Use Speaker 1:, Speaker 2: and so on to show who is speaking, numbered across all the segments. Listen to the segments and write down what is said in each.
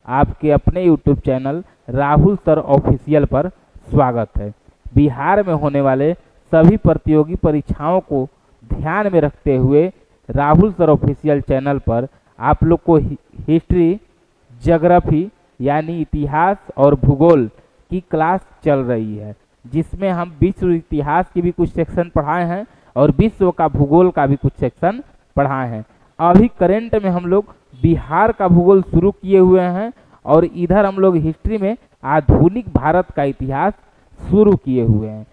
Speaker 1: आपके अपने YouTube channel Rahul sir official पर स्वागत है। बिहार में होने वाले सभी प्रतियोगी परीक्षाओं को ध्यान में रखते हुए राहुल सर ऑफिशियल चैनल पर आप लोग को हिस्ट्री, ज्योग्राफी यानी इतिहास और भूगोल की क्लास चल रही है, जिसमें हम विश्व इतिहास की भी कुछ सेक्शन पढ़ाए हैं और विश्व का भूगोल का भी कुछ सेक्शन पढ़ाए हैं। अभी करंट में हम लोग बिहार का भूगोल शुरू किए हुए हैं और इधर हम लोग हिस्ट्री में आधुनिक भारत का इतिहास शुरू किए हुए हैं।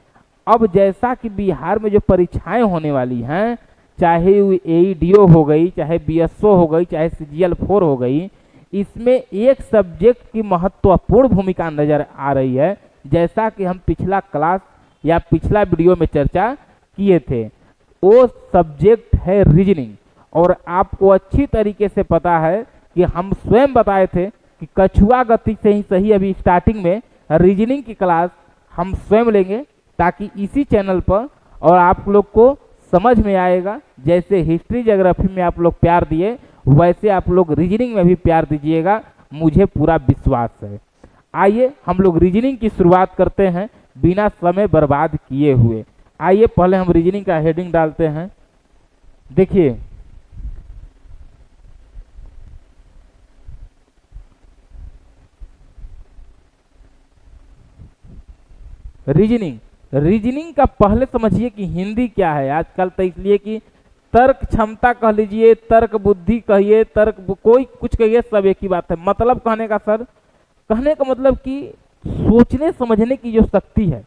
Speaker 1: अब जैसा कि बिहार में जो परीक्षाएं होने वाली हैं, चाहे एईडीओ हो गई, चाहे बीएसओ हो गई, चाहे CGL-4 हो गई, इसमें एक सब्जेक्ट की महत्वपूर्ण भूमिका नजर आ रही है। जैसा कि हम पिछला क्लास या पिछला वीडियो में चर्चा किए थे, वो सब्जेक्ट है रीजनिंग। और आपको अच्छी तरीके से पता है कि हम स्वयं बताए थे कि कछुआ गति से ही सही अभी स्टार्टिंग में रीजनिंग की क्लास हम स्वयं लेंगे, ताकि इसी चैनल पर और आप लोग को समझ में आएगा। जैसे हिस्ट्री ज्योग्राफी में आप लोग प्यार दिए, वैसे आप लोग रीजनिंग में भी प्यार दीजिएगा, मुझे पूरा विश्वास है। आइए हम लोग रीजनिंग की शुरुआत करते हैं बिना समय बर्बाद किए हुए। आइए पहले हम रीजनिंग का हेडिंग डालते हैं। देखिए, रीजनिंग का पहले समझिए कि हिंदी क्या है। आजकल तो इसलिए कि तर्क क्षमता कह लीजिए, तर्क बुद्धि कहिए, कोई कुछ कहिए, सब एक ही बात है। मतलब कहने का सर, कहने का मतलब कि सोचने समझने की जो शक्ति है,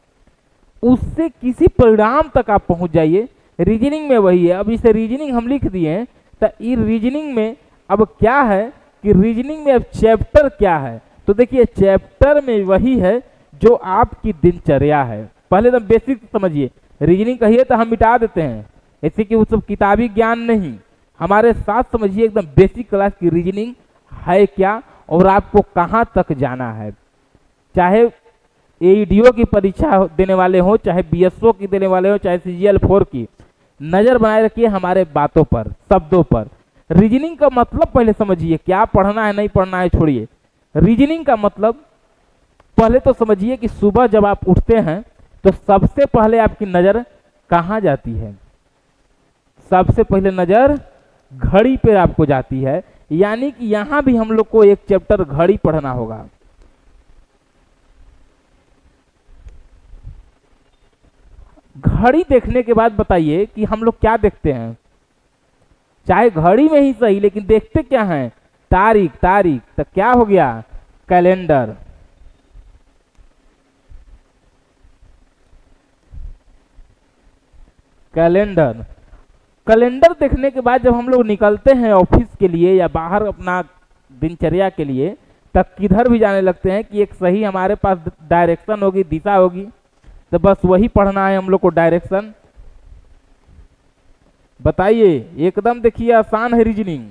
Speaker 1: उससे किसी परिणाम तक आप पहुंच जाइए। रीजनिंग में वही है। अब इसे रीजनिंग हम लिख दिए हैं, तो ये रीजनिंग में अब क्या है कि रीजनिंग में अब चैप्टर क्या है, तो देखिए चैप्टर में वही है जो आपकी दिनचर्या है। पहले तो बेसिक समझिए, रीजनिंग कहिए तो हम मिटा देते हैं, ऐसे कि वो सब किताबी ज्ञान नहीं, हमारे साथ समझिए एकदम बेसिक क्लास की रीजनिंग है क्या और आपको कहाँ तक जाना है। चाहे एईडीओ की परीक्षा देने वाले हो, चाहे बीएसओ की देने वाले हो, चाहे CGL-4 की, नजर बनाए रखिए हमारे बातों पर, शब्दों पर। रीजनिंग का मतलब पहले समझिए, क्या पढ़ना है नहीं पढ़ना है छोड़िए। रीजनिंग का मतलब पहले तो समझिए कि सुबह जब आप उठते हैं तो सबसे पहले आपकी नजर कहाँ जाती है? सबसे पहले नजर घड़ी पे आपको जाती है, यानी कि यहां भी हम लोग को एक चैप्टर घड़ी पढ़ना होगा। घड़ी देखने के बाद बताइए कि हम लोग क्या देखते हैं? चाहे घड़ी में ही सही, लेकिन देखते क्या हैं? तारीख। तो क्या हो गया? कैलेंडर। कैलेंडर देखने के बाद जब हम लोग निकलते हैं ऑफिस के लिए या बाहर अपना दिनचर्या के लिए, तब किधर भी जाने लगते हैं कि एक सही हमारे पास डायरेक्शन होगी, दिशा होगी, तो बस वही पढ़ना है हम लोग को, डायरेक्शन। बताइए, एकदम देखिए आसान है रीजनिंग,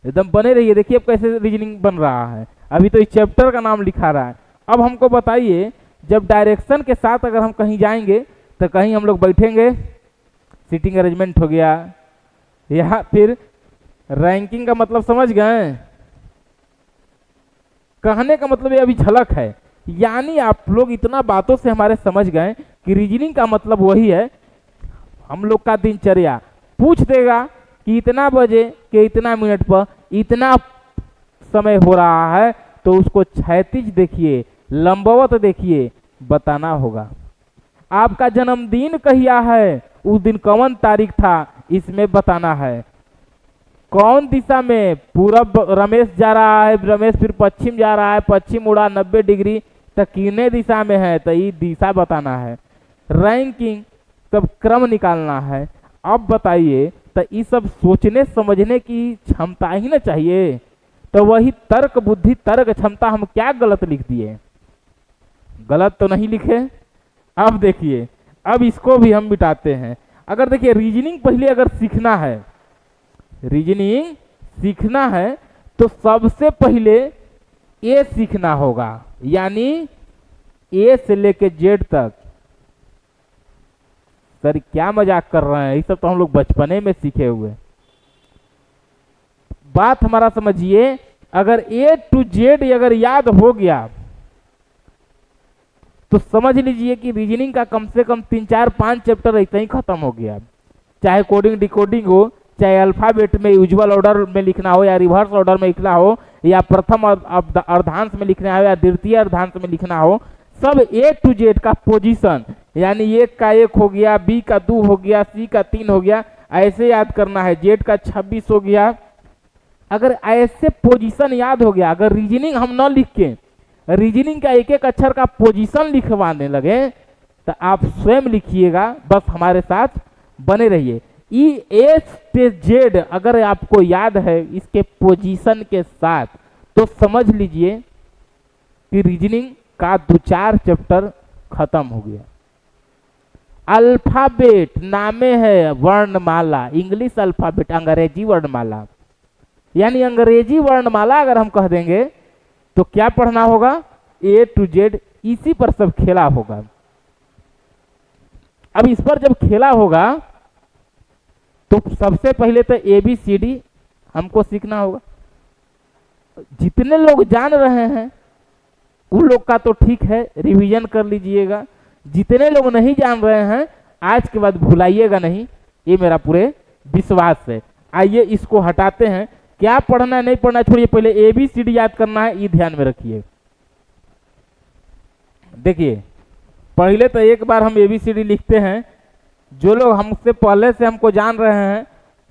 Speaker 1: एकदम बने रहिए। देखिए अब कैसे रीजनिंग बन रहा है, अभी तो इस चैप्टर का नाम लिखा रहा है। अब हमको बताइए, जब डायरेक्शन के साथ अगर हम कहीं जाएंगे तो कहीं हम लोग बैठेंगे, सीटिंग अरेंजमेंट हो गया, या फिर रैंकिंग का मतलब समझ गए? कहने का मतलब ये अभी झलक है, यानी आप लोग इतना बातों से हमारे समझ गए कि रीजनिंग का मतलब वही है। हम लोग का दिनचर्या पूछ देगा कि इतना बजे के इतना मिनट पर इतना समय हो रहा है, तो उसको क्षैतिज देखिए, लंबवत देखिए, बताना होगा। आपका जन्मदिन कहिया है, उस दिन कौन तारीख था, इसमें बताना है। कौन दिशा में? पूरब रमेश जा रहा है, रमेश फिर पश्चिम जा रहा है, पश्चिम मुड़ा 90 डिग्री, तो किने दिशा में है, तो ये दिशा बताना है। रैंकिंग, तब क्रम निकालना है। अब बताइए, तो ये सब सोचने समझने की क्षमता ही ना चाहिए। तो वही तर्क बुद्धि, तर्क क्षमता हम क्या गलत लिख दिए? गलत तो नहीं लिखे। अब देखिए, अब इसको भी हम मिटाते हैं। अगर देखिए रीजनिंग पहले अगर सीखना है, रीजनिंग सीखना है तो सबसे पहले ए सीखना होगा, यानी ए से लेके जेड तक। सर क्या मजाक कर रहे हैं, ये सब तो हम लोग बचपने में सीखे हुए। बात हमारा समझिए अगर ए टू जेड अगर याद हो गया तो समझ लीजिए कि रीजनिंग का कम से कम 3 4 5 चैप्टर ऐसे ही खत्म हो गया। चाहे कोडिंग डिकोडिंग हो, चाहे अल्फाबेट में यूजुअल ऑर्डर में लिखना हो या रिवर्स ऑर्डर में लिखना हो, या प्रथम अर्धांश में लिखना हो या द्वितीय अर्धांश में लिखना हो, सब ए टू जेड का पोजीशन, यानी 1 का 1 हो गया, बी का 2 हो गया, सी का 3 हो गया, ऐसे याद करना है। जेड का 26 हो गया। अगर ऐसे पोजीशन याद हो गया, अगर रीजनिंग हम न लिख के रीजनिंग का एक एक अक्षर का पोजीशन लिखवाने लगे तो आप स्वयं लिखिएगा, बस हमारे साथ बने रहिए। ई एस से जेड अगर आपको याद है इसके पोजीशन के साथ, तो समझ लीजिए कि रीजनिंग का 2 4 चैप्टर खत्म हो गया। अल्फाबेट नामे है वर्णमाला, इंग्लिश अल्फाबेट अंग्रेजी वर्णमाला, यानी अंग्रेजी वर्णमाला अगर हम कह देंगे तो क्या पढ़ना होगा, ए टू जेड, इसी पर सब खेला होगा। अब इस पर जब खेला होगा तो सबसे पहले तो ABCD हमको सीखना होगा। जितने लोग जान रहे हैं उन लोग का तो ठीक है, रिवीजन कर लीजिएगा। जितने लोग नहीं जान रहे हैं आज के बाद भुलाइएगा नहीं, ये मेरा पूरे विश्वास है। आइए इसको हटाते हैं। क्या पढ़ना है नहीं पढ़ना है छोड़िए, पहले ABCD याद करना है, ये ध्यान में रखिए। देखिए पहले तो एक बार हम ABCD लिखते हैं। जो लोग हमसे पहले से हमको जान रहे हैं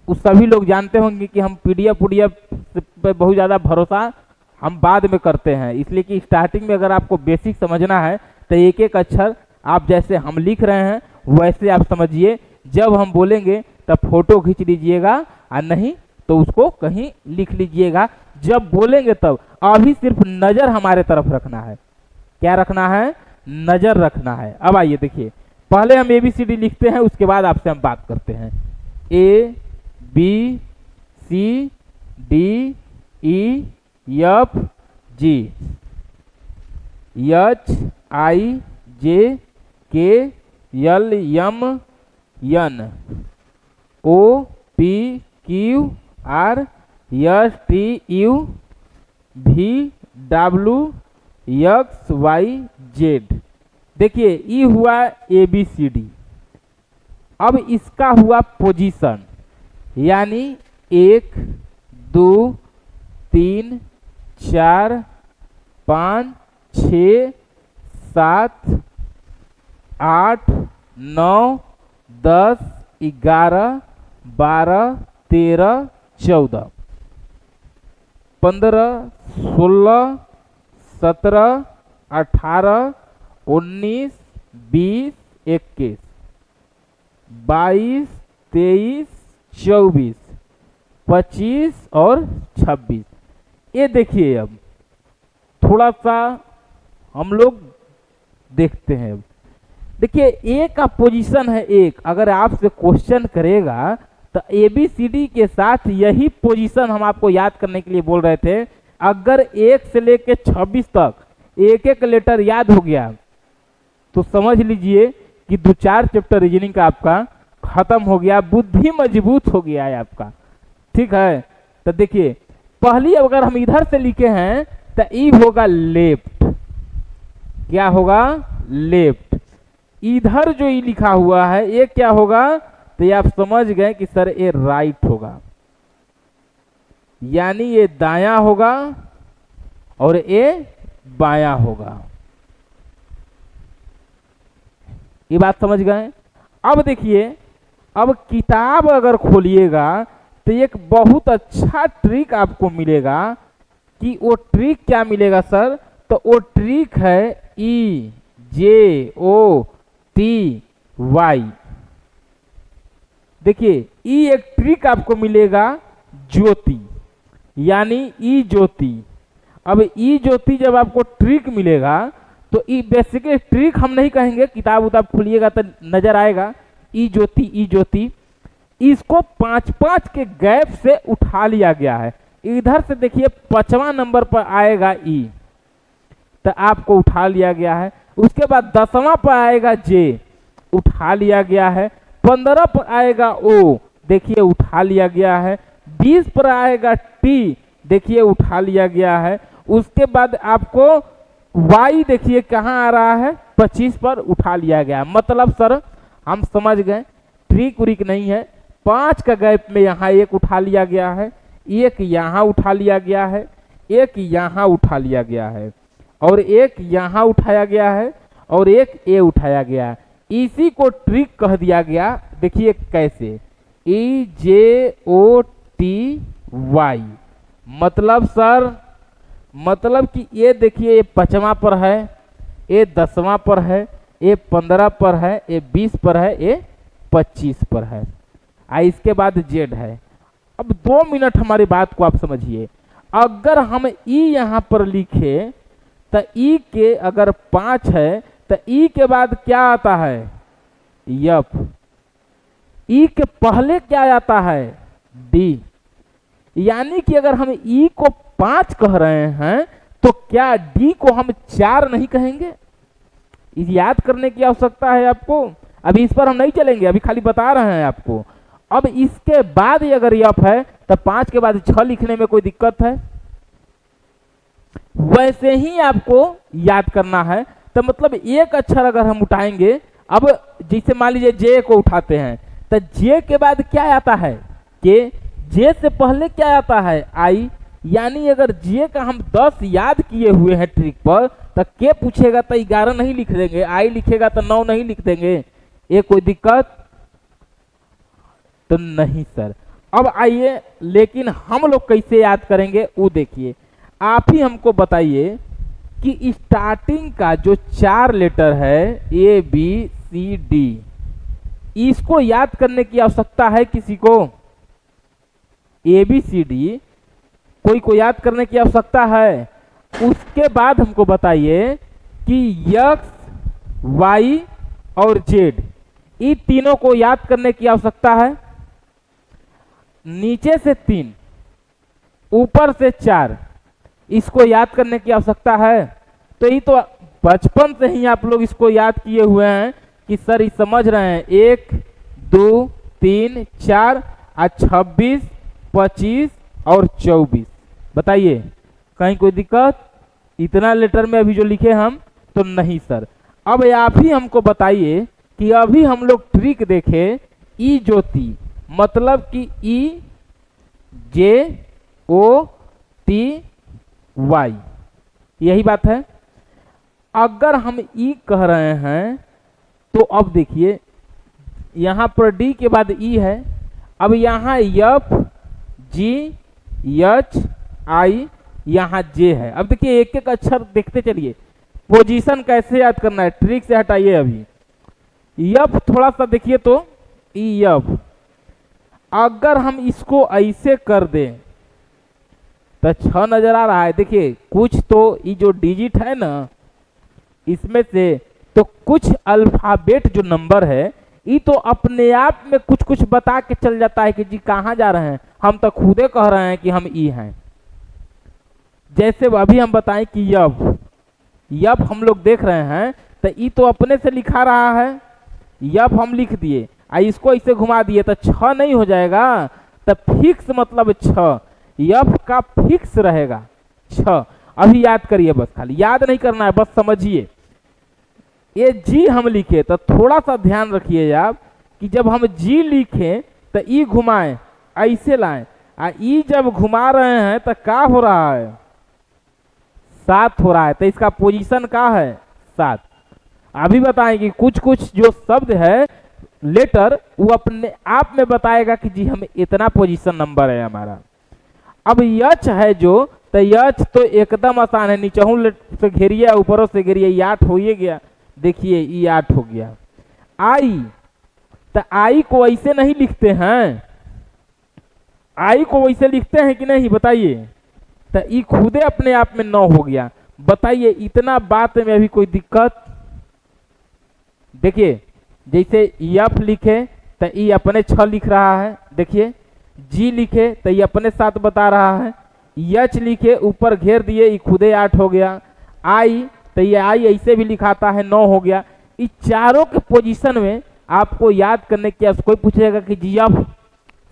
Speaker 1: उस सभी लोग जानते होंगे कि हम PDF पे बहुत ज़्यादा भरोसा हम बाद में करते हैं, इसलिए कि स्टार्टिंग में अगर आपको बेसिक समझना है तो एक एक अक्षर आप जैसे हम लिख रहे हैं वैसे आप समझिए। जब हम बोलेंगे तब फोटो खींच लीजिएगा और नहीं तो उसको कहीं लिख लीजिएगा। जब बोलेंगे तब अभी सिर्फ नजर हमारे तरफ रखना है। क्या रखना है, नजर रखना है। अब आइए देखिए, पहले हम ABCD लिखते हैं, उसके बाद आपसे हम बात करते हैं। A B C D E F G H I J K L M N O P Q R S T U V W X Y Z। देखिए ये हुआ ABCD। अब इसका हुआ पोजीशन, यानी 1 2 3 4 5 6 7 8 9 10 11 12 13 14 15 16 17 18 19 20 21 22 23 24 25 और 26। ये देखिए अब थोड़ा सा हम लोग देखते हैं। देखिए ए का पोजीशन है 1। अगर आपसे क्वेश्चन करेगा तो ABCD के साथ यही पोजीशन हम आपको याद करने के लिए बोल रहे थे। अगर 1 से लेके 26 तक एक एक लेटर याद हो गया तो समझ लीजिए कि 2 4 चैप्टर रीजनिंग का आपका खत्म हो गया, बुद्धि मजबूत हो गया है आपका। ठीक है, तो देखिए पहली अगर हम इधर से लिखे हैं तो ई होगा लेफ्ट। क्या होगा, लेफ्ट। इधर जो ई लिखा हुआ है ये क्या होगा, तो ये आप समझ गए कि सर ये राइट होगा, यानी ये दायां होगा और ये बायां होगा। ये बात समझ गए। अब देखिए, अब किताब अगर खोलिएगा तो एक बहुत अच्छा ट्रिक आपको मिलेगा। कि वो ट्रिक क्या मिलेगा सर, तो वो ट्रिक है EJOTY। देखिए ई एक ट्रिक आपको मिलेगा ज्योति, यानी ई ज्योति। अब ई ज्योति जब आपको ट्रिक मिलेगा तो ई बेसिकली ट्रिक हम नहीं कहेंगे, किताब उताब खुलिएगा तो नजर आएगा ई ज्योति ई ज्योति। इसको 5 के गैप से उठा लिया गया है। इधर से देखिए 5वां नंबर पर आएगा ई, तो आपको उठा लिया गया है। उसके बाद 10वां पर आएगा जे, उठा लिया गया है। 15 पर आएगा ओ, देखिए उठा लिया गया है। 20 पर आएगा टी, देखिए उठा लिया गया है। उसके बाद आपको y देखिए कहाँ आ रहा है, 25 पर उठा लिया गया। मतलब सर हम समझ गए, ट्रिक उरिक नहीं है। 5 का गैप में यहाँ एक उठा लिया गया है, एक यहाँ उठा लिया गया है, एक यहाँ उठा लिया गया है, और एक यहाँ उठाया गया है, और एक ए उठाया गया है। इसी को ट्रिक कह दिया गया। देखिए कैसे, EJOTY, मतलब सर मतलब कि ये देखिए ये 5वां पर है, ये 10वां पर है, ये 15 पर है, ये 20 पर है, ये 25 पर है, इसके बाद जेड है। अब 2 मिनट हमारी बात को आप समझिए। अगर हम ई यहाँ पर लिखे तो ई के अगर 5 है तो ई के बाद क्या आता है, यफ। ई के पहले क्या आता है, डी। यानी कि अगर हम ई को 5 कह रहे हैं तो क्या डी को हम 4 नहीं कहेंगे? याद करने की आवश्यकता है आपको। अभी इस पर हम नहीं चलेंगे, अभी खाली बता रहे हैं आपको। अब इसके बाद अगर यफ है तो 5 के बाद 6 लिखने में कोई दिक्कत है? वैसे ही आपको याद करना है। तो मतलब एक अक्षर अगर हम उठाएंगे, अब जैसे मान लीजिए जे को उठाते हैं तो जे के बाद क्या आता है, के। जे से पहले क्या आता है, आई। यानी अगर जे का हम 10 याद किए हुए हैं ट्रिक पर, तो के पूछेगा तो 11 नहीं लिख देंगे, आई लिखेगा तो 9 नहीं लिख देंगे। ये कोई दिक्कत तो नहीं सर। अब आइए, लेकिन हम लोग कैसे याद करेंगे वो देखिए। आप ही हमको बताइए कि स्टार्टिंग का जो 4 लेटर है ABCD, इसको याद करने की आवश्यकता है किसी को? ABCD कोई को याद करने की आवश्यकता है? उसके बाद हमको बताइए कि X, Y और Z, इन तीनों को याद करने की आवश्यकता है। नीचे से 3, ऊपर से 4, इसको याद करने की आवश्यकता है। तो ये तो बचपन से ही आप लोग इसको याद किए हुए हैं कि सर ये समझ रहे हैं, 1 2 3 4 और 26 25 और 24। बताइए कहीं कोई दिक्कत? इतना लेटर में अभी जो लिखे हम तो नहीं सर। अब आप ही हमको बताइए कि अभी हम लोग ट्रिक देखे ई ज्योति, मतलब कि EJOTY, यही बात है। अगर हम ई कह रहे हैं तो अब देखिए यहां पर डी के बाद ई है। अब यहां एफ जी एच आई, यहां जे है। अब देखिए एक एक अक्षर देखते चलिए। पोजीशन कैसे याद करना है, ट्रिक से हटाइए। अभी एफ थोड़ा सा देखिए तो ई एफ, अगर हम इसको ऐसे कर दें तो 6 नजर आ रहा है। देखिए कुछ तो ये जो डिजिट है ना, इसमें से तो कुछ अल्फाबेट जो नंबर है ये तो अपने आप में कुछ कुछ बता के चल जाता है कि जी कहाँ जा रहे हैं। हम तो खुदे कह रहे हैं कि हम ई हैं। जैसे अभी हम बताएं कि यफ हम लोग देख रहे हैं तो ई तो अपने से लिखा रहा है। यफ हम लिख दिए, इसको इसे घुमा दिए तो 6 नहीं हो जाएगा? तो फिक्स मतलब 6, यफ का फिक्स रहेगा 6। अभी याद करिए, बस खाली याद नहीं करना है, बस समझिए। ये जी हम लिखे तो थोड़ा सा ध्यान रखिए आप कि जब हम जी लिखें तो ई घुमाएं, ऐसे लाएं, ई जब घुमा रहे हैं तो क्या हो रहा है, 7 हो रहा है। तो इसका पोजीशन क्या है, 7। अभी बताएं कि कुछ कुछ जो शब्द है लेटर वो अपने आप में बताएगा कि जी हमें इतना पोजीशन नंबर है हमारा। अब यच है जो, तो यच तो एकदम आसान है, नीचे से घेरिए ऊपरों से घेरिए, 8 हो ही गया। देखिए ये 8 हो गया। आई, तो आई को ऐसे नहीं लिखते हैं, आई को वैसे लिखते हैं कि नहीं बताइए? तो ये खुदे अपने आप में 9 हो गया। बताइए इतना बात में अभी कोई दिक्कत? देखिए जैसे एफ लिखे तो ये अपने 6 लिख रहा है। देखिए जी लिखे तो ये अपने 7 बता रहा है। एच लिखे ऊपर घेर दिए, ये खुदे 8 हो गया। आई तो ये आई ऐसे भी लिखाता है, 9 हो गया। इस चारों के पोजीशन में आपको याद करने की, कोई पूछेगा कि जी एफ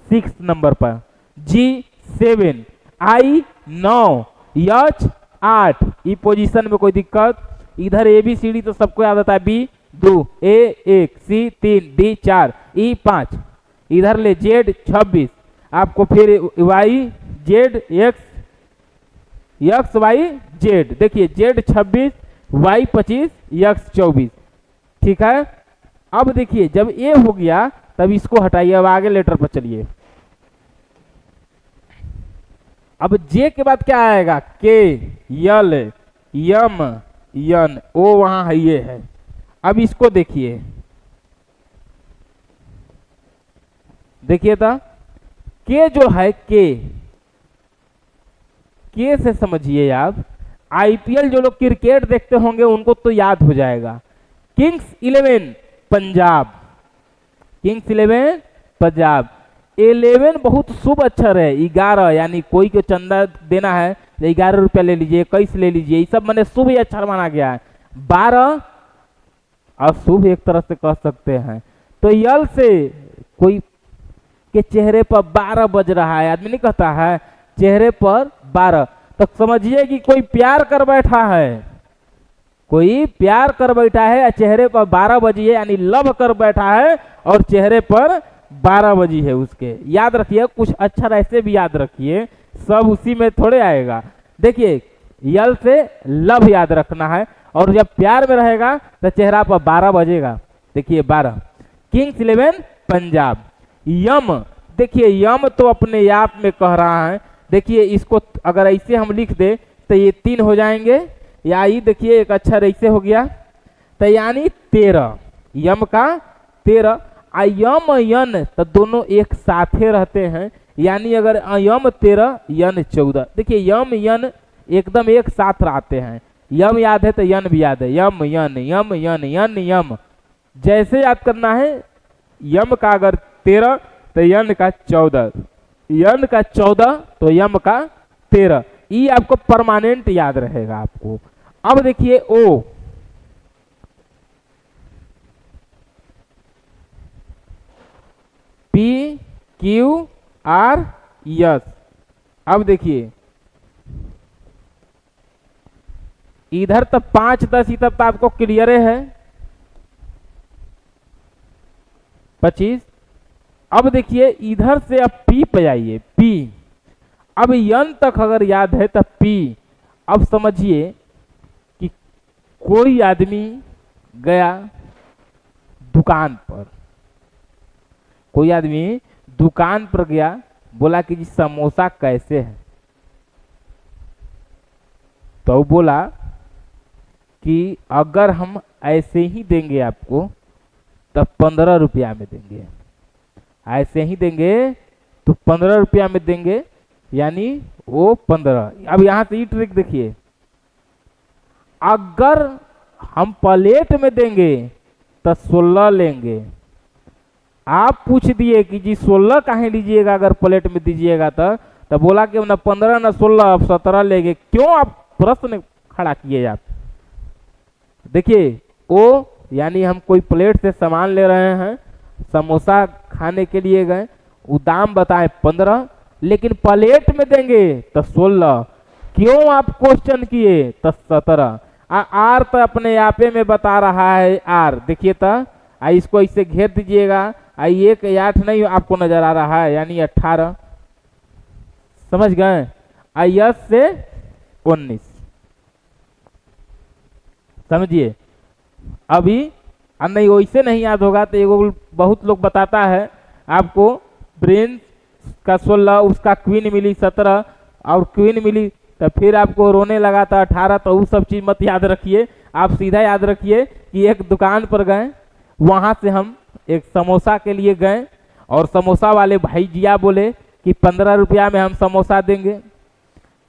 Speaker 1: 6 नंबर पर, जी 7, आई 9, H 8, ई पोजीशन में कोई दिक्कत। इधर ABCD तो सबको याद आता है, B 2, A 1, C 3, D 4, E 5, इधर ले Z 26, आपको फिर Y Z X Y Z, देखिए Z 26, Y 25, X 24, ठीक है। अब देखिए जब ए हो गया तब इसको हटाइए, अब आगे लेटर पर चलिए। अब जे के बाद क्या आएगा, के, यल, यम, यन, ओ वहां है, ये है। अब इसको देखिए, देखिए था के जो है, के से समझिए आप, आईपीएल जो लोग क्रिकेट देखते होंगे उनको तो याद हो जाएगा, किंग्स 11 पंजाब, किंग्स 11 पंजाब। 11 बहुत शुभ अक्षर है, 11 यानी कोई को चंदा देना है तो 11 रुपया ले लीजिए, 21 ले लीजिए, ये सब मैंने शुभ अक्षर माना गया है। 12 अशुभ एक तरह से कह सकते हैं। तो यल से कोई के चेहरे पर 12 बज रहा है, आदमी नहीं कहता है चेहरे पर 12, तो समझिए कि कोई प्यार कर बैठा है, कोई प्यार कर बैठा है या चेहरे पर 12 बजी है, यानी लव कर बैठा है और चेहरे पर 12 बजी है उसके। याद रखिए, कुछ अक्षर ऐसे भी याद रखिए, सब उसी में थोड़े आएगा। देखिए यल से लव याद रखना है, और जब प्यार में रहेगा तो चेहरा पर 12 बजेगा। देखिए 12, किंग्स 11 पंजाब। यम, देखिए यम तो अपने आप में कह रहा है, देखिए इसको अगर ऐसे हम लिख दे तो ये 3 हो जाएंगे, या ये देखिए एक अक्षर ऐसे हो गया, तो यानी 13, यम का 13। यम यन तो दोनों एक साथे रहते हैं, यानी अगर यम 13 यन 14, देखिए यम यन एकदम एक साथ रहते हैं, यम याद है तो यन भी याद है, यम यन यम यन यन यम, जैसे याद करना है। यम का अगर 13 तो यन का 14, यन का 14 तो यम का 13, ये आपको परमानेंट याद रहेगा आपको। अब देखिए ओ, पी क्यू आर एस। अब देखिए इधर तब 5 10 तब तो आपको क्लियर है 25। अब देखिए इधर से अब पी पे आइए, पी, अब यन तक अगर याद है तब पी। अब समझिए कि कोई आदमी गया दुकान पर, कोई आदमी दुकान पर गया, बोला कि जी समोसा कैसे है, तो बोला कि अगर हम ऐसे ही देंगे आपको तब 15 रुपया में देंगे, ऐसे ही देंगे तो 15 रुपया में देंगे, यानी वो 15। अब यहां से ये ट्रिक देखिए, अगर हम प्लेट में देंगे तो 16 लेंगे। आप पूछ दिए कि जी 16 काहे लीजिएगा अगर प्लेट में दीजिएगा तो बोला कि ना 15 ना 16 अब 17 लेंगे। क्यों आप प्रश्न खड़ा किए आप? देखिए ओ यानी हम कोई प्लेट से सामान ले रहे हैं, समोसा खाने के लिए गए, वो दाम बताए 15, लेकिन प्लेट में देंगे तो 16। क्यों आप क्वेश्चन किए तो 17। आर तो अपने आपे में बता रहा है आर, देखिए तो इसको इससे घेर दीजिएगा, 1 8 नहीं आपको नजर आ रहा है, यानी 18, समझ गए। यस से 19, समझिए। अभी नहीं वैसे नहीं याद होगा तो एगो बहुत लोग बताता है आपको, ब्रेन का 16, उसका क्वीन मिली 17 और क्वीन मिली तो फिर आपको रोने लगा था 18, तो वो सब चीज मत याद रखिए। आप सीधा याद रखिए कि एक दुकान पर गए, वहां से हम एक समोसा के लिए गए और समोसा वाले भाई जिया बोले कि 15 रुपया में हम समोसा देंगे,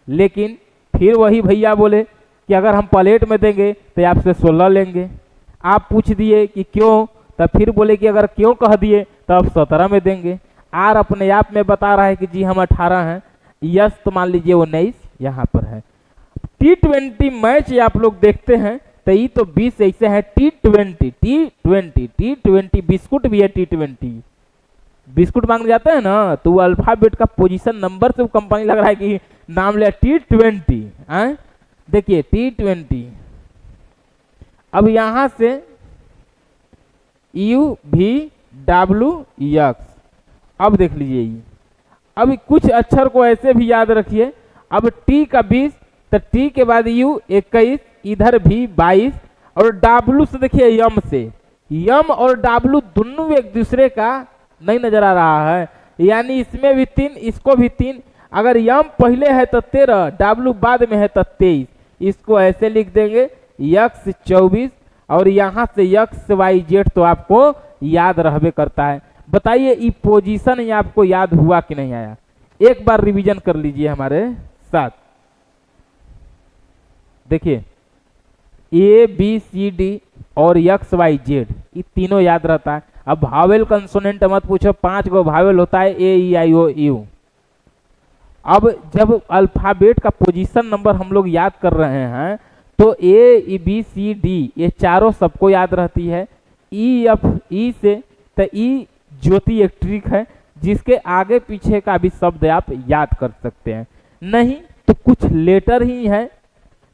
Speaker 1: लेकिन फिर वही भैया बोले कि अगर हम प्लेट में देंगे तो आपसे 16 लेंगे। आप पूछ दिए कि क्यों, तो फिर बोले कि अगर क्यों कह दिए तो अब 17 में देंगे। आर अपने आप में बता रहा है कि जी हम 18 हैं, यस तो मान लीजिए 19 यहाँ पर है। T20 मैच आप लोग देखते हैं तो ये तो 20 ऐसे है, T20 बिस्कुट भी है। T20 बिस्कुट मांगने जाते हैं ना तो वो अल्फाबेट का पोजीशन नंबर से वो कंपनी लग रहा है कि नाम लिया T20। देखिए T20, अब यहां से U V W X, अब देख लीजिए ये, अब कुछ अक्षर को ऐसे भी याद रखिए। अब T का 20, तो T के बाद U 21, इधर भी 22, और W से देखिए यम से, यम और W दोनों एक दूसरे का नहीं नजर आ रहा है, यानी इसमें भी 3, इसको भी 3। अगर यम पहले है तो 13, W बाद में है तो 23, इसको ऐसे लिख देंगे X 24, और यहाँ से X Y Z तो आपको याद रहबे करता है। बताइए ये पोजीशन ये आपको याद हुआ कि नहीं आया? एक बार रिवीजन कर लीजिए हमारे साथ। देखिए A B C D और X Y Z ये तीनों याद रहता है। अब भावेल कंसोनेंट मत पूछो, 5 गो भावेल होता है A E I O U। अब जब अल्फाबेट का पोजीशन नंबर हम लोग याद कर रहे हैं तो A B C D ये चारों सबको याद रहती है। E F E से तो E ज्योति एक ट्रिक है जिसके आगे पीछे का भी शब्द आप याद कर सकते हैं, नहीं तो कुछ लेटर ही है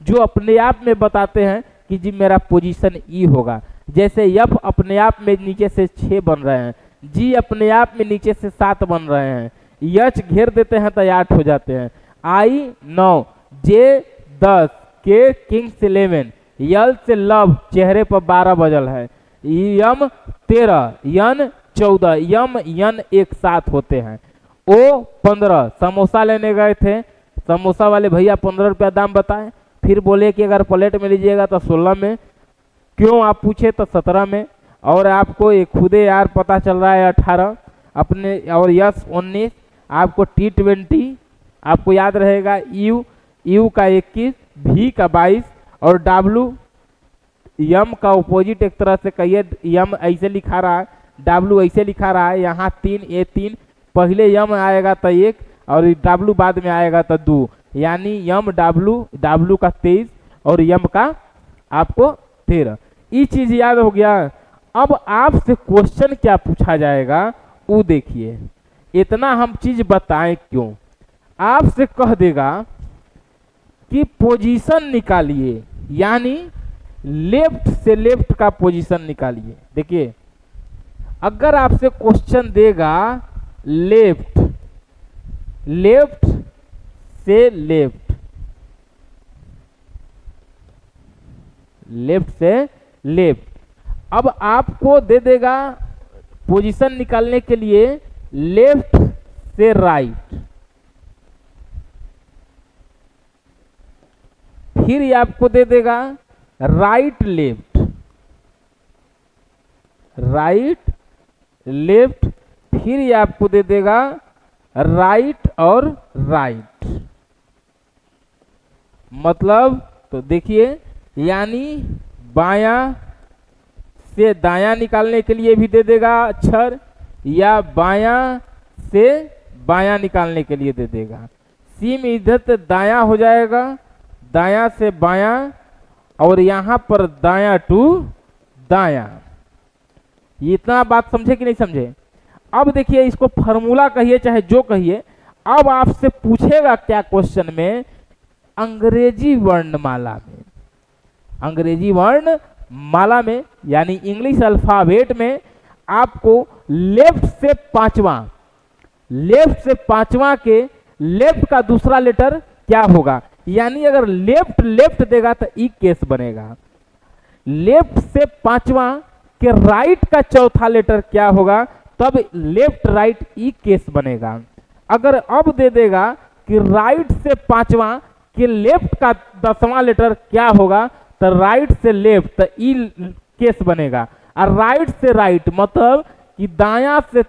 Speaker 1: जो अपने आप में बताते हैं कि जी मेरा पोजीशन ई होगा। जैसे F अपने आप में नीचे से 6 बन रहे हैं, G अपने आप में नीचे से 7 बन रहे हैं, H घेर देते हैं तो 8 हो जाते हैं, I 9, J 10, K Kings 11, L से लव चेहरे पर 12 बजल है, M 13, N 14, M N एक साथ होते हैं, O 15। समोसा लेने गए थे, समोसा वाले भैया 15 रुपया दाम बताएं, फिर बोले कि अगर प्लेट में लीजिएगा तो 16 में, क्यों आप पूछे तो 17 में, और आपको एक खुदे यार पता चल रहा है 18 अपने, और यस 19, आपको T20 आपको याद रहेगा, U का 21, V का 22, और W यम का अपोजिट एक तरह से कहिए, यम ऐसे लिखा रहा है, W ऐसे लिखा रहा है, यहाँ 3 A 3, पहले यम आएगा तो 1 और W बाद में आएगा तो 2, यानी यम W का 23 और यम का आपको 13। ये चीज याद हो गया। अब आपसे क्वेश्चन क्या पूछा जाएगा वो देखिए, इतना हम चीज बताएं क्यों, आपसे कह देगा कि पोजीशन निकालिए, यानी लेफ्ट से लेफ्ट का पोजीशन निकालिए। देखिए अगर आपसे क्वेश्चन देगा लेफ्ट से लेफ्ट से लेफ्ट, अब आपको दे देगा पोजीशन निकालने के लिए लेफ्ट से राइट, फिर ये आपको दे देगा राइट लेफ्ट, फिर ये आपको दे देगा राइट और राइट। मतलब तो देखिए, यानी बायां से दायां निकालने के लिए भी दे देगा अक्षर, या बायां से बायां निकालने के लिए दे देगा। सी में इधर से दायां हो जाएगा, दायां से बायां, और यहां पर दायां टू दायां। ये इतना बात समझे कि नहीं समझे? अब देखिए इसको फॉर्मूला कहिए चाहे जो कहिए, अब आपसे पूछेगा क्या क्वेश्चन में, अंग्रेजी वर्णमाला में यानी इंग्लिश अल्फाबेट में आपको लेफ्ट से पांचवा के लेफ्ट का दूसरा लेटर क्या होगा, यानी अगर लेफ्ट देगा तो ई केस बनेगा, लेफ्ट से पांचवा के राइट का चौथा लेटर क्या होगा, तब लेफ्ट राइट ई केस बनेगा। अगर अब दे देगा कि राइट से पांचवा के लेफ्ट का 10वां लेटर क्या होगा, तो राइट से लेफ्ट तो ई केस बनेगा, और राइट से राइट मतलब कि दायां से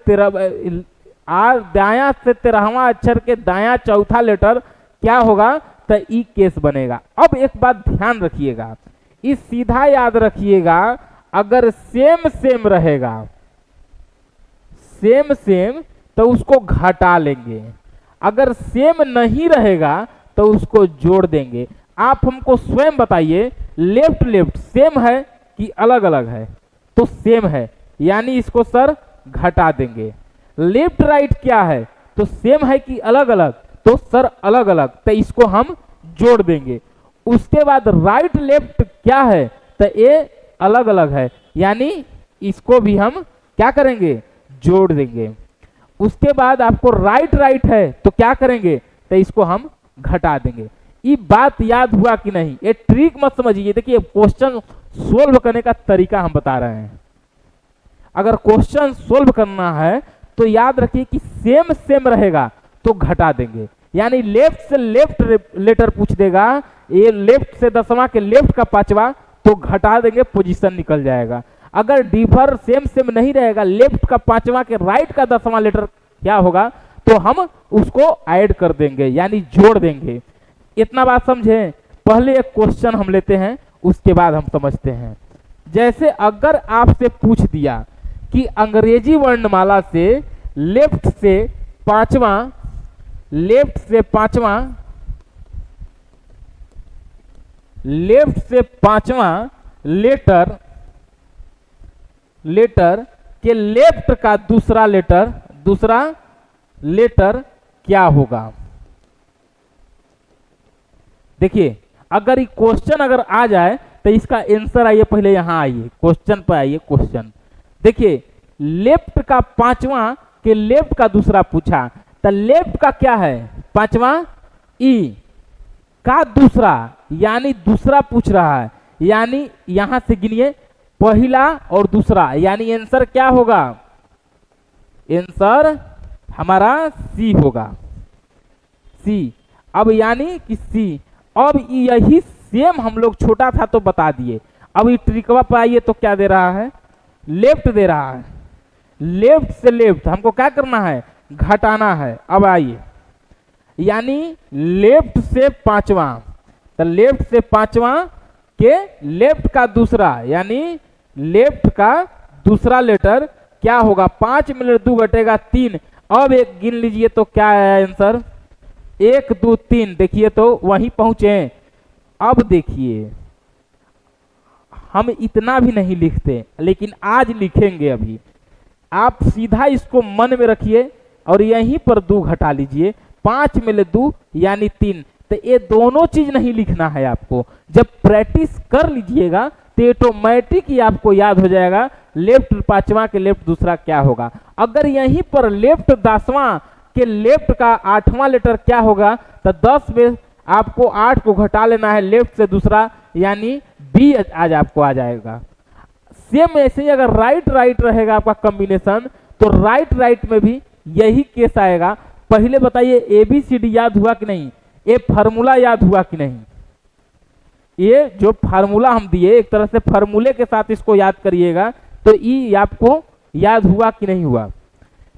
Speaker 1: 13वां अक्षर के दायां चौथा लेटर क्या होगा, तो ई केस बनेगा। अब एक बात ध्यान रखिएगा, इस सीधा याद रखिएगा, अगर सेम रहेगा सेम तो उसको घटा लेंगे, अगर सेम नहीं रहेगा तो उसको जोड़ देंगे। आप हमको स्वयं बताइए, लेफ्ट सेम है कि अलग अलग है, तो सेम है, यानी इसको सर घटा देंगे। लेफ्ट राइट क्या है, तो सेम है कि अलग अलग, तो सर अलग अलग, तो इसको हम जोड़ देंगे। उसके बाद राइट लेफ्ट क्या है, तो ये अलग अलग है, यानी इसको भी हम क्या करेंगे, जोड़ देंगे। उसके बाद आपको राइट राइट है तो क्या करेंगे, तो इसको हम घटा देंगे। ये बात याद हुआ कि नहीं, ये ट्रिक मत समझिए। देखिए क्वेश्चन सोल्व करने का तरीका हम बता रहे हैं। अगर क्वेश्चन सोल्व करना है तो याद रखिए कि सेम सेम रहेगा तो घटा देंगे, यानी लेफ्ट से लेफ्ट लेटर पूछ देगा, ये लेफ्ट से 10वां के लेफ्ट का 5वां, तो घटा देंगे, पोजीशन निकल जाएगा। अगर डिफर सेम सेम नहीं रहेगा, लेफ्ट का 5वां के राइट का 10वां लेटर क्या होगा, तो हम उसको ऐड कर देंगे, यानी जोड़ देंगे। इतना बात समझे। पहले एक क्वेश्चन हम लेते हैं, उसके बाद हम समझते हैं। जैसे अगर आपसे पूछ दिया कि अंग्रेजी वर्णमाला से लेफ्ट से पांचवा लेफ्ट से पांचवा लेटर के लेफ्ट का दूसरा लेटर क्या होगा। देखिए अगर ये क्वेश्चन अगर आ जाए तो इसका आंसर आइए, पहले यहां आइए, क्वेश्चन पर आइए। क्वेश्चन देखिए, लेफ्ट का 5वां के लेफ्ट का दूसरा पूछा, तो लेफ्ट का क्या है, 5वां ई का दूसरा, यानी दूसरा पूछ रहा है, यानी यहां से गिनिए पहला और दूसरा, यानी आंसर क्या होगा, आंसर हमारा सी होगा, सी। अब यानी कि सी, अब यही सेम हम लोग छोटा था तो बता दिए। अब ये ट्रिकवा पर आइए तो क्या दे रहा है, लेफ्ट दे रहा है, लेफ्ट से लेफ्ट हमको क्या करना है, घटाना है। अब आइए, यानी लेफ्ट से 5वां, तो लेफ्ट से 5वां के लेफ्ट का दूसरा, यानी लेफ्ट का दूसरा लेटर क्या होगा, 5 में 2 घटेगा 3। अब एक गिन लीजिए तो क्या है आंसर, 1 2 3। देखिए तो वहीं पहुंचे। अब देखिए हम इतना भी नहीं लिखते, लेकिन आज लिखेंगे। अभी आप सीधा इसको मन में रखिए और यहीं पर 2 घटा लीजिए, 5 में 2 यानी 3। तो ये दोनों चीज नहीं लिखना है आपको। जब प्रैक्टिस कर लीजिएगा तो ऑटोमेटिक ही आपको याद हो जाएगा लेफ्ट 5वां के लेफ्ट दूसरा क्या होगा। अगर यहीं पर लेफ्ट 10वां के लेफ्ट का 8वां लेटर क्या होगा, तो 10 में आपको 8 को घटा लेना है, लेफ्ट से दूसरा यानी बी आज आपको आ जाएगा। सेम ऐसे ही अगर राइट राइट रहेगा आपका कॉम्बिनेशन, तो राइट राइट में भी यही केस आएगा। पहले बताइए ABCD याद हुआ कि नहीं, ये फार्मूला याद हुआ कि नहीं, ये जो फार्मूला हम दिए एक तरह से फार्मूले के साथ इसको याद करिएगा, तो ई आपको याद हुआ कि नहीं हुआ।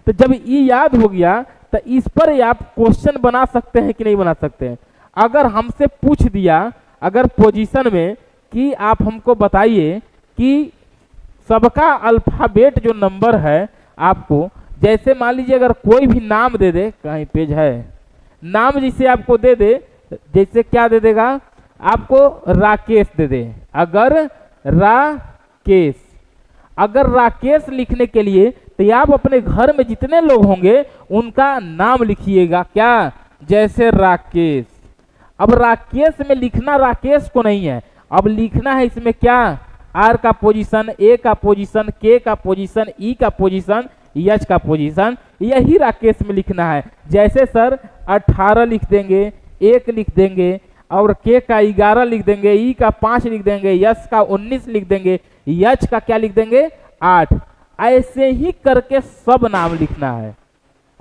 Speaker 1: तो जब ई याद हो गया तो इस पर आप क्वेश्चन बना सकते हैं कि नहीं बना सकते हैं। अगर हमसे पूछ दिया अगर पोजीशन में कि आप हमको बताइए कि सबका अल्फाबेट जो नंबर है आपको, जैसे मान लीजिए अगर कोई भी नाम दे दे, कहीं पेज है, नाम जिसे आपको दे दे, जैसे क्या दे देगा आपको, राकेश दे दे। अगर राकेश लिखने के लिए तो आप अपने घर में जितने लोग होंगे उनका नाम लिखिएगा, क्या, जैसे राकेश। अब राकेश में लिखना राकेश को नहीं है, अब लिखना है इसमें क्या, आर का पोजीशन, ए का पोजीशन, के का पोजीशन, ई का पोजीशन, एच का पोजीशन, यही राकेश में लिखना है। जैसे सर 18 लिख देंगे, 1 लिख देंगे, और के का 11 लिख देंगे, ई का 5 लिख देंगे, एस का 19 लिख देंगे, एच का क्या लिख देंगे, 8। ऐसे ही करके सब नाम लिखना है,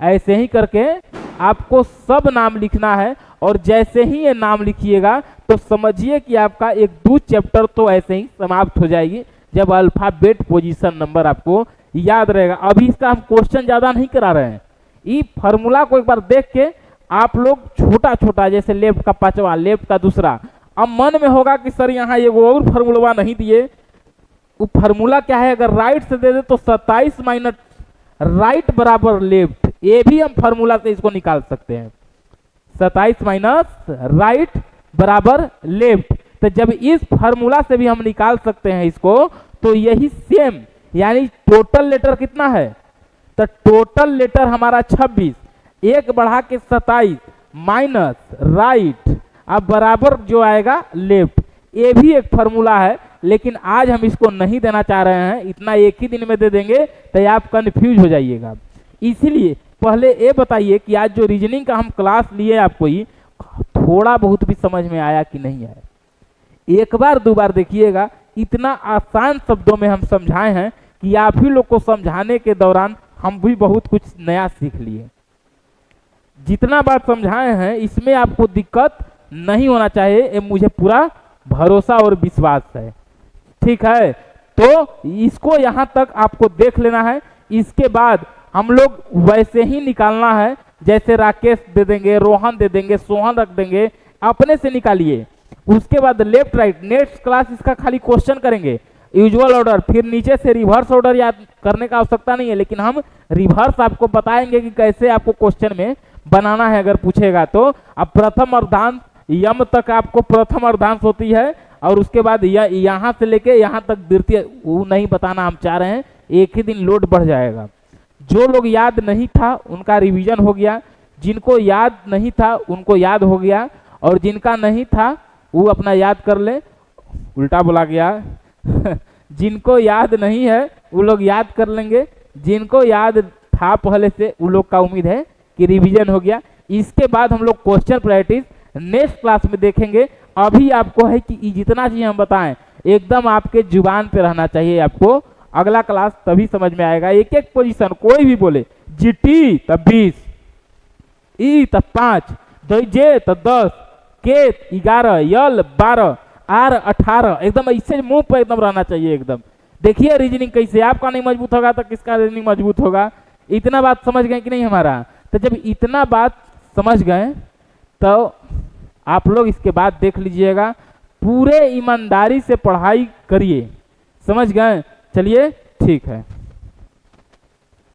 Speaker 1: ऐसे ही करके आपको सब नाम लिखना है। और जैसे ही ये नाम लिखिएगा तो समझिए कि आपका 1-2 चैप्टर तो ऐसे ही समाप्त हो जाएगी, जब अल्फाबेट पोजीशन नंबर आपको याद रहेगा। अभी इसका हम क्वेश्चन ज्यादा नहीं करा रहे हैं, ये फार्मूला को एक बार देख के आप लोग छोटा छोटा, जैसे लेफ्ट का 5वां, लेफ्ट का दूसरा। अब मन में होगा कि सर यहाँ ये और फार्मूला नहीं दिए, वो फार्मूला क्या है, अगर राइट से दे दे तो 27 माइनस राइट बराबर लेफ्ट, ये भी हम फार्मूला से इसको निकाल सकते हैं, 27 माइनस राइट बराबर लेफ्ट। तो जब इस फार्मूला से भी हम निकाल सकते हैं इसको, तो यही सेम, यानी टोटल लेटर कितना है, तो टोटल लेटर हमारा 26, 1 बढ़ा के 27, माइनस राइट अब बराबर जो आएगा लेफ्ट। ये भी एक फॉर्मूला है, लेकिन आज हम इसको नहीं देना चाह रहे हैं, इतना एक ही दिन में दे देंगे तो आप कंफ्यूज हो जाइएगा। इसीलिए पहले ये बताइए कि आज जो रीजनिंग का हम क्लास लिए आपको ही थोड़ा बहुत भी समझ में आया कि नहीं आया। एक बार दो बार देखिएगा, इतना आसान शब्दों में हम समझाए हैं कि आप ही लोग को समझाने के दौरान हम भी बहुत कुछ नया सीख लिए। जितना बात समझाए हैं इसमें आपको दिक्कत नहीं होना चाहिए, ये मुझे पूरा भरोसा और विश्वास है। ठीक है, तो इसको यहां तक आपको देख लेना है। इसके बाद हम लोग वैसे ही निकालना है, जैसे राकेश दे देंगे, रोहन दे देंगे, सोहन रख देंगे, अपने से निकालिए। उसके बाद लेफ्ट राइट, नेक्स्ट क्लास इसका खाली क्वेश्चन करेंगे, यूजुअल ऑर्डर, फिर नीचे से रिवर्स ऑर्डर याद करने का आवश्यकता नहीं है, लेकिन हम रिवर्स आपको बताएंगे कि कैसे आपको क्वेश्चन में बनाना है अगर पूछेगा तो। अब प्रथम अर्धांश यम तक आपको प्रथम अर्धांश होती है, और उसके बाद यहाँ से लेके यहाँ तक द्वितीय, वो नहीं बताना हम चाह रहे हैं, एक ही दिन लोड बढ़ जाएगा। जो लोग याद नहीं था उनका रिवीजन हो गया, जिनको याद नहीं था उनको याद हो गया, और जिनका नहीं था वो अपना याद कर ले, उल्टा बोला गया जिनको याद नहीं है वो लोग याद कर लेंगे, जिनको याद था पहले से वो लोग का उम्मीद है कि रिवीजन हो गया। इसके बाद हम लोग क्वेश्चन प्रैक्टिस नेक्स्ट क्लास में देखेंगे। अभी आपको है कि जितना चीज हम बताएं एकदम आपके जुबान पे रहना चाहिए, आपको अगला क्लास तभी समझ में आएगा। एक एक पोजीशन कोई भी बोले, जीटी तब 20, ई तब 5, जे तब 10, के 11, यल 12, आर 18, एकदम ऐसे मुंह पर एकदम रहना चाहिए एकदम। देखिए रीजनिंग कैसे, आपका नहीं मजबूत होगा तो किसका रीजनिंग मजबूत होगा। इतना बात समझ गए कि नहीं हमारा? तो जब इतना बात समझ गए तो आप लोग इसके बाद देख लीजिएगा, पूरे ईमानदारी से पढ़ाई करिए। समझ गए? चलिए ठीक है।